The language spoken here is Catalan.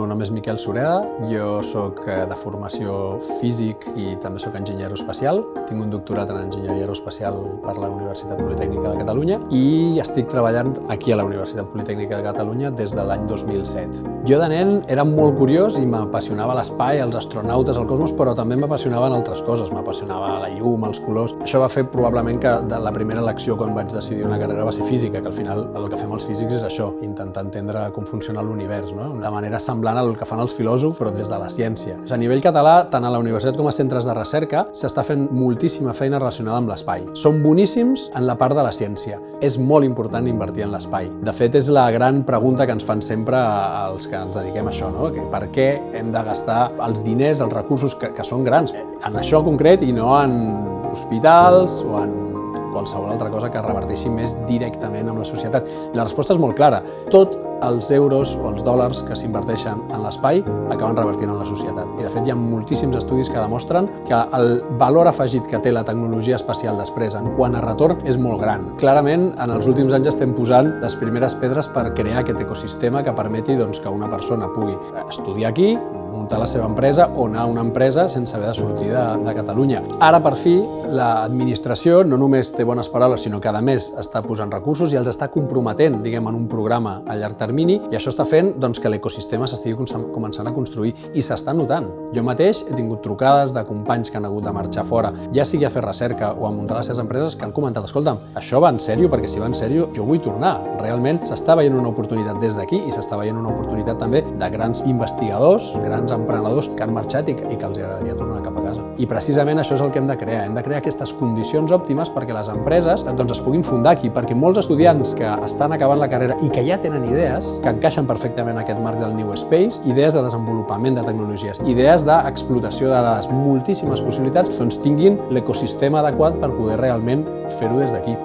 meu nom és Miquel Sureda, jo soc de formació físic i també soc enginyer aeroespacial. Tinc un doctorat en enginyeria aeroespacial per la Universitat Politècnica de Catalunya i estic treballant aquí a la Universitat Politècnica de Catalunya des de l'any 2007. Jo de nen era molt curiós i m'apassionava l'espai, els astronautes, el cosmos, però també m'apassionaven altres coses. M'apassionava la llum, els colors. Això va fer probablement que la primera elecció quan vaig decidir una carrera va ser física, que al final el que fem els físics és això, intentar entendre com funciona l'univers, no? De manera semblant al que fan els filòsofs, però des de la ciència. A nivell català, tant a la universitat com a centres de recerca, s'està fent moltíssima feina relacionada amb l'espai. Som boníssims en la part de la ciència. És molt important invertir en l'espai. De fet, és la gran pregunta que ens fan sempre els que ens dediquem a això, no? Per què hem de gastar els diners, els recursos que són grans, en això concret i no en hospitals o en qualsevol altra cosa que reverteixi més directament amb la societat? La resposta és molt clara. Tots els euros o els dòlars que s'inverteixen en l'espai acaben revertint en la societat. I de fet hi ha moltíssims estudis que demostren que el valor afegit que té la tecnologia espacial després en quant a retorn és molt gran. Clarament, en els últims anys estem posant les primeres pedres per crear aquest ecosistema que permeti que una persona pugui estudiar aquí, muntar la seva empresa o anar a una empresa sense haver de sortir de Catalunya. Ara, per fi, l'administració no només té bones paraules, sinó que a més està posant recursos i els està comprometent, en un programa a llarg termini, i això està fent que l'ecosistema s'estigui començant a construir i s'està notant. Jo mateix he tingut trucades de companys que han hagut de marxar fora, ja sigui a fer recerca o a muntar les seves empreses, que han comentat: escolta'm, això va en sèrio? Perquè si va en sèrio, jo vull tornar. Realment s'està veient una oportunitat des d'aquí i s'està veient una oportunitat també de grans investigadors, grans emprenedors que han marxat i que els agradaria tornar cap a casa. I precisament això és el que hem de crear. Hem de crear aquestes condicions òptimes perquè les empreses es puguin fundar aquí, perquè molts estudiants que estan acabant la carrera i que ja tenen idees que encaixen perfectament en aquest marc del New Space, idees de desenvolupament de tecnologies, idees d'explotació de dades, moltíssimes possibilitats, tinguin l'ecosistema adequat per poder realment fer-ho des d'aquí.